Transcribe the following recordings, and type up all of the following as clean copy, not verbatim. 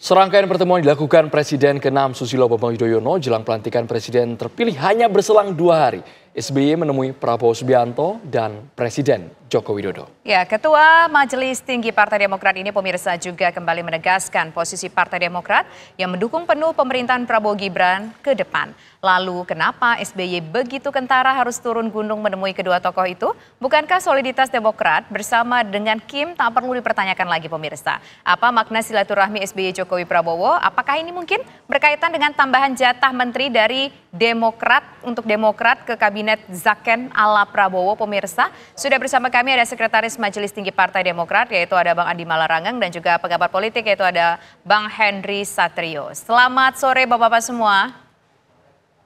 Serangkaian pertemuan dilakukan Presiden ke-6 Susilo Bambang Yudhoyono jelang pelantikan Presiden terpilih hanya berselang 2 hari. SBY menemui Prabowo Subianto dan Presiden Joko Widodo. Ya, Ketua Majelis Tinggi Partai Demokrat ini pemirsa juga kembali menegaskan posisi Partai Demokrat yang mendukung penuh pemerintahan Prabowo Gibran ke depan. Lalu kenapa SBY begitu kentara harus turun gunung menemui kedua tokoh itu? Bukankah soliditas Demokrat bersama dengan Kim tak perlu dipertanyakan lagi pemirsa? Apa makna silaturahmi SBY Jokowi Prabowo? Apakah ini mungkin berkaitan dengan tambahan jatah menteri dari Demokrat untuk Demokrat ke Kabinet Zaken ala Prabowo pemirsa? Sudah bersama kami ada Sekretaris Majelis Tinggi Partai Demokrat yaitu ada Bang Andi Malarangeng dan juga pengamat politik yaitu ada Bang Henry Satrio. Selamat sore Bapak-Bapak semua.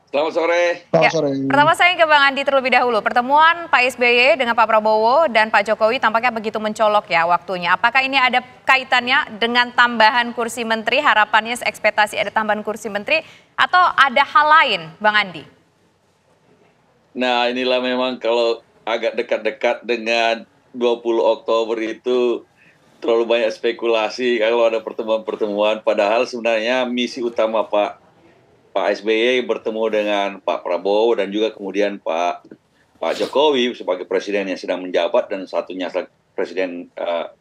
Selamat sore. Ya, pertama saya ke Bang Andi terlebih dahulu. Pertemuan Pak SBY dengan Pak Prabowo dan Pak Jokowi tampaknya begitu mencolok ya waktunya. Apakah ini ada kaitannya dengan tambahan kursi menteri? Harapannya ekspektasi ada tambahan kursi menteri atau ada hal lain Bang Andi? Nah inilah memang kalau agak dekat-dekat dengan 20 Oktober itu terlalu banyak spekulasi kalau ada pertemuan-pertemuan. Padahal sebenarnya misi utama Pak SBY bertemu dengan Pak Prabowo dan juga kemudian Pak Jokowi sebagai presiden yang sedang menjabat dan satunya presiden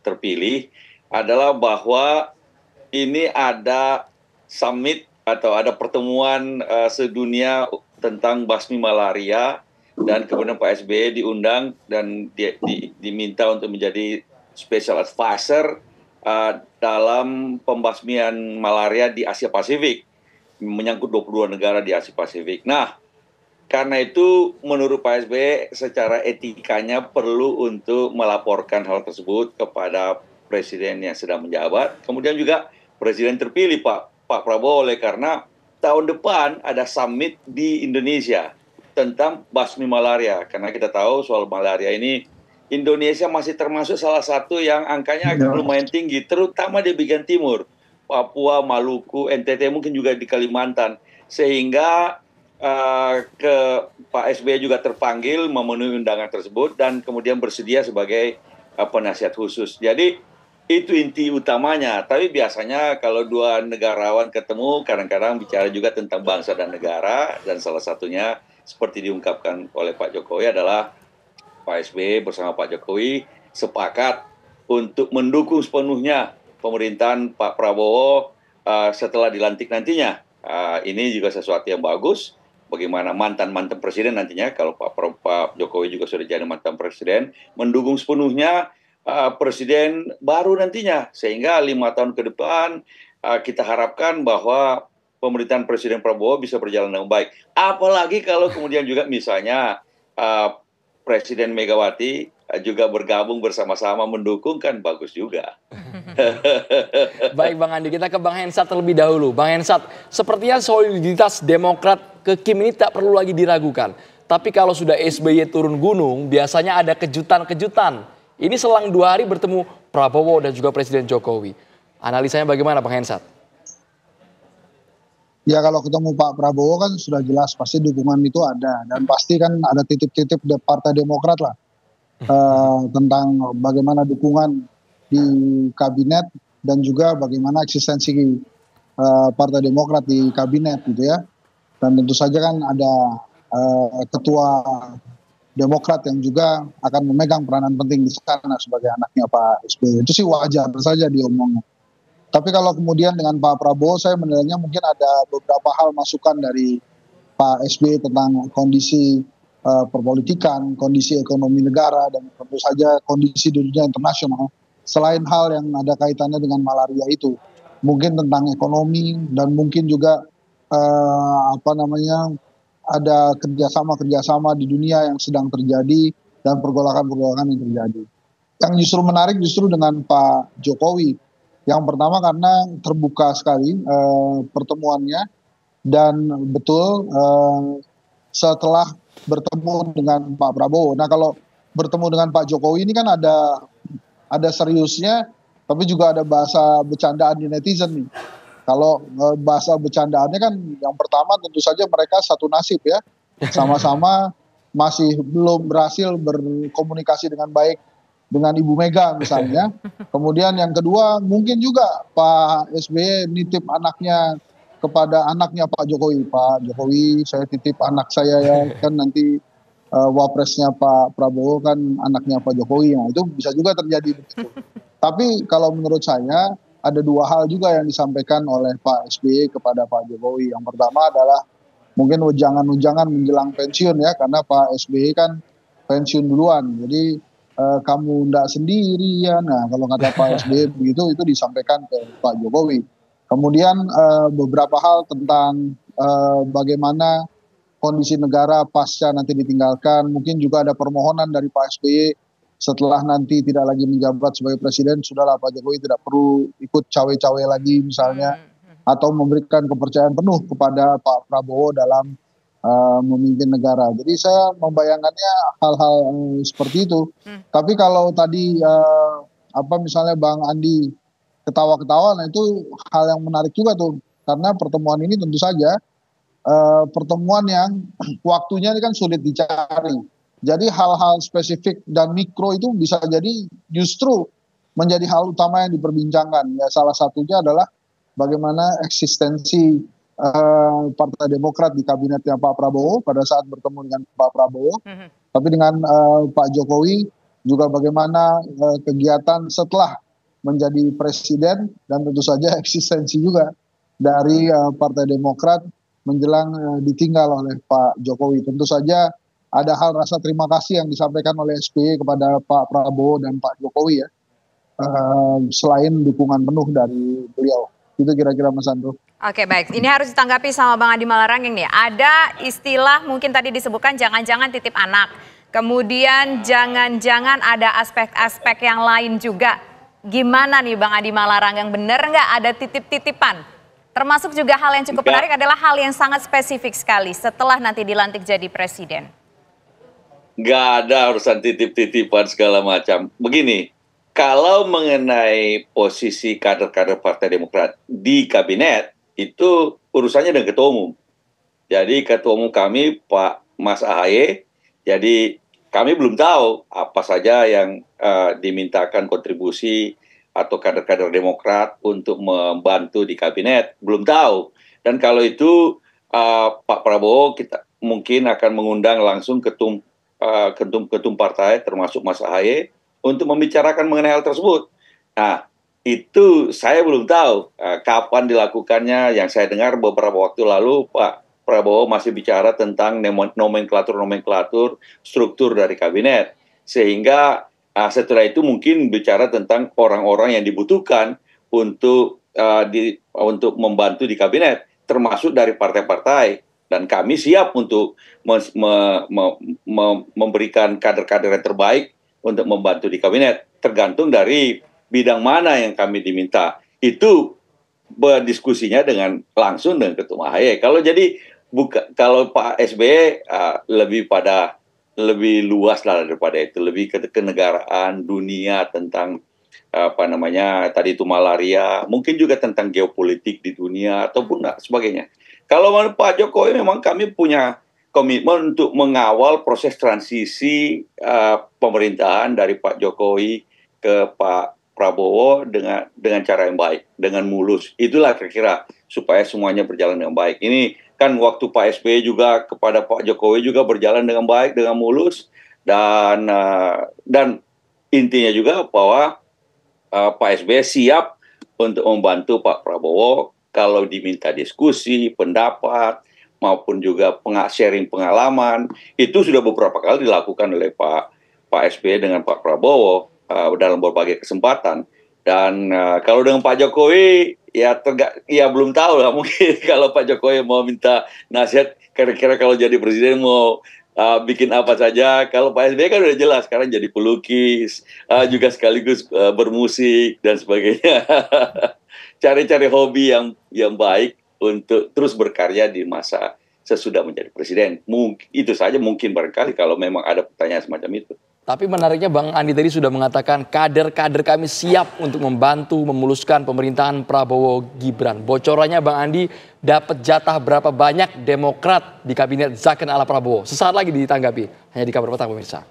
terpilih adalah bahwa ini ada summit atau ada pertemuan sedunia tentang basmi malaria dan kemudian Pak SBY diundang dan diminta untuk menjadi special advisor dalam pembasmian malaria di Asia Pasifik, menyangkut 22 negara di Asia Pasifik. Nah, karena itu menurut Pak SBY secara etikanya perlu untuk melaporkan hal tersebut kepada presiden yang sedang menjabat. Kemudian juga presiden terpilih Pak Prabowo oleh karena tahun depan ada summit di Indonesia tentang basmi malaria. Karena kita tahu soal malaria ini Indonesia masih termasuk salah satu yang angkanya lumayan tinggi, terutama di bagian timur. Papua, Maluku, NTT, mungkin juga di Kalimantan. Sehingga ke Pak SBY juga terpanggil memenuhi undangan tersebut dan kemudian bersedia sebagai penasihat khusus. Jadi itu inti utamanya. Tapi biasanya kalau dua negarawan ketemu kadang-kadang bicara juga tentang bangsa dan negara. Dan salah satunya seperti diungkapkan oleh Pak Jokowi adalah Pak SBY bersama Pak Jokowi sepakat untuk mendukung sepenuhnya pemerintahan Pak Prabowo setelah dilantik nantinya. Ini juga sesuatu yang bagus. Bagaimana mantan-mantan presiden nantinya, kalau Pak Jokowi juga sudah jadi mantan presiden, mendukung sepenuhnya presiden baru nantinya. Sehingga 5 tahun ke depan kita harapkan bahwa pemerintahan Presiden Prabowo bisa berjalan dengan baik. Apalagi kalau kemudian juga misalnya Presiden Megawati juga bergabung bersama-sama mendukung, kan bagus juga. Baik Bang Andi, kita ke Bang Hensat terlebih dahulu. Bang Hensat, sepertinya soliditas Demokrat ke Kim ini tak perlu lagi diragukan. Tapi kalau sudah SBY turun gunung, biasanya ada kejutan-kejutan. Ini selang 2 hari bertemu Prabowo dan juga Presiden Jokowi. Analisanya bagaimana Bang Hensat? Ya kalau ketemu Pak Prabowo kan sudah jelas pasti dukungan itu ada. Dan pasti kan ada titip-titip Partai Demokrat lah. Tentang bagaimana dukungan di kabinet dan juga bagaimana eksistensi Partai Demokrat di kabinet gitu ya. Dan tentu saja kan ada ketua Demokrat yang juga akan memegang peranan penting di sana sebagai anaknya Pak SBY. Itu sih wajar saja diomongnya. Tapi kalau kemudian dengan Pak Prabowo saya menilainya mungkin ada beberapa hal masukan dari Pak SBY tentang kondisi perpolitikan, kondisi ekonomi negara, dan tentu saja kondisi di dunia internasional. Selain hal yang ada kaitannya dengan malaria itu, mungkin tentang ekonomi dan mungkin juga ada kerjasama di dunia yang sedang terjadi dan pergolakan-pergolakan yang terjadi. Yang justru menarik justru dengan Pak Jokowi. Yang pertama karena terbuka sekali pertemuannya dan betul setelah bertemu dengan Pak Prabowo. Nah kalau bertemu dengan Pak Jokowi ini kan ada seriusnya, tapi juga ada bahasa bercandaan di netizen nih. Kalau bahasa bercandaannya kan yang pertama tentu saja mereka satu nasib ya, sama-sama masih belum berhasil berkomunikasi dengan baik dengan Ibu Mega misalnya. Kemudian yang kedua mungkin juga Pak SBY nitip anaknya kepada anaknya Pak Jokowi. Pak Jokowi, saya titip anak saya ya, kan nanti wapresnya Pak Prabowo kan anaknya Pak Jokowi. Nah, itu bisa juga terjadi begitu. Tapi kalau menurut saya ada dua hal juga yang disampaikan oleh Pak SBY kepada Pak Jokowi. Yang pertama adalah mungkin ujangan-ujangan menjelang pensiun ya, karena Pak SBY kan pensiun duluan. Jadi kamu ndak sendirian. Nah, kalau kata Pak SBY begitu, itu disampaikan ke Pak Jokowi. Kemudian beberapa hal tentang bagaimana kondisi negara pasca nanti ditinggalkan. Mungkin juga ada permohonan dari Pak SBY setelah nanti tidak lagi menjabat sebagai presiden, sudahlah Pak Jokowi tidak perlu ikut cawe-cawe lagi misalnya, atau memberikan kepercayaan penuh kepada Pak Prabowo dalam memimpin negara. Jadi saya membayangkannya hal-hal seperti itu. Tapi kalau tadi misalnya Bang Andi ketawa-ketawa, nah itu hal yang menarik juga tuh, karena pertemuan ini tentu saja pertemuan yang waktunya ini kan sulit dicari. Jadi hal-hal spesifik dan mikro itu bisa jadi justru menjadi hal utama yang diperbincangkan. Ya, salah satunya adalah bagaimana eksistensi Partai Demokrat di kabinetnya Pak Prabowo pada saat bertemu dengan Pak Prabowo. Tapi dengan Pak Jokowi juga bagaimana kegiatan setelah menjadi presiden, dan tentu saja eksistensi juga dari Partai Demokrat menjelang ditinggal oleh Pak Jokowi. Tentu saja ada hal rasa terima kasih yang disampaikan oleh SBY kepada Pak Prabowo dan Pak Jokowi ya, selain dukungan penuh dari beliau. Itu kira-kira Mas Andro. Oke, baik, ini harus ditanggapi sama Bang Adi Malarangeng nih. Ada istilah mungkin tadi disebutkan jangan-jangan titip anak, kemudian jangan-jangan ada aspek-aspek yang lain juga. Gimana nih Bang Adi Malarangeng, bener nggak ada titip-titipan? Termasuk juga hal yang cukup menarik adalah hal yang sangat spesifik sekali setelah nanti dilantik jadi presiden. Nggak ada urusan titip-titipan segala macam. Begini, kalau mengenai posisi kader-kader Partai Demokrat di kabinet, itu urusannya dengan Ketua Umum. Jadi Ketua Umum kami, Pak Mas AHY, jadi kami belum tahu apa saja yang dimintakan kontribusi atau kader-kader Demokrat untuk membantu di kabinet, belum tahu. Dan kalau itu Pak Prabowo kita mungkin akan mengundang langsung ketum partai termasuk Mas AHY untuk membicarakan mengenai hal tersebut. Nah, itu saya belum tahu kapan dilakukannya. Yang saya dengar beberapa waktu lalu Pak Prabowo masih bicara tentang nomenklatur struktur dari kabinet, sehingga setelah itu mungkin bicara tentang orang-orang yang dibutuhkan untuk membantu di kabinet, termasuk dari partai-partai. Dan kami siap untuk memberikan kader-kader yang terbaik untuk membantu di kabinet. Tergantung dari bidang mana yang kami diminta. Itu berdiskusinya langsung dengan Ketua AHY. Kalau Pak SBY lebih luas lah daripada itu, lebih ke kenegaraan dunia tentang tadi itu malaria, mungkin juga tentang geopolitik di dunia ataupun sebagainya. Kalau Pak Jokowi memang kami punya komitmen untuk mengawal proses transisi pemerintahan dari Pak Jokowi ke Pak Prabowo dengan cara yang baik, dengan mulus. Itulah kira-kira supaya semuanya berjalan dengan baik. Ini kan waktu Pak SBY juga kepada Pak Jokowi juga berjalan dengan baik, dengan mulus, dan intinya juga bahwa Pak SBY siap untuk membantu Pak Prabowo kalau diminta diskusi, pendapat, maupun juga sharing pengalaman. Itu sudah beberapa kali dilakukan oleh Pak SBY dengan Pak Prabowo dalam berbagai kesempatan. Dan kalau dengan Pak Jokowi, ya belum tahu lah, mungkin kalau Pak Jokowi mau minta nasihat, kira-kira kalau jadi presiden mau bikin apa saja. Kalau Pak SBY kan udah jelas, sekarang jadi pelukis, juga sekaligus bermusik dan sebagainya. Cari-cari hobi yang baik untuk terus berkarya di masa sesudah menjadi presiden. Itu saja mungkin barangkali kalau memang ada pertanyaan semacam itu. Tapi menariknya Bang Andi tadi sudah mengatakan kader-kader kami siap untuk membantu memuluskan pemerintahan Prabowo Gibran. Bocorannya Bang Andi dapat jatah berapa banyak Demokrat di kabinet Zakon ala Prabowo. Sesaat lagi ditanggapi hanya di Kabar Petang pemirsa.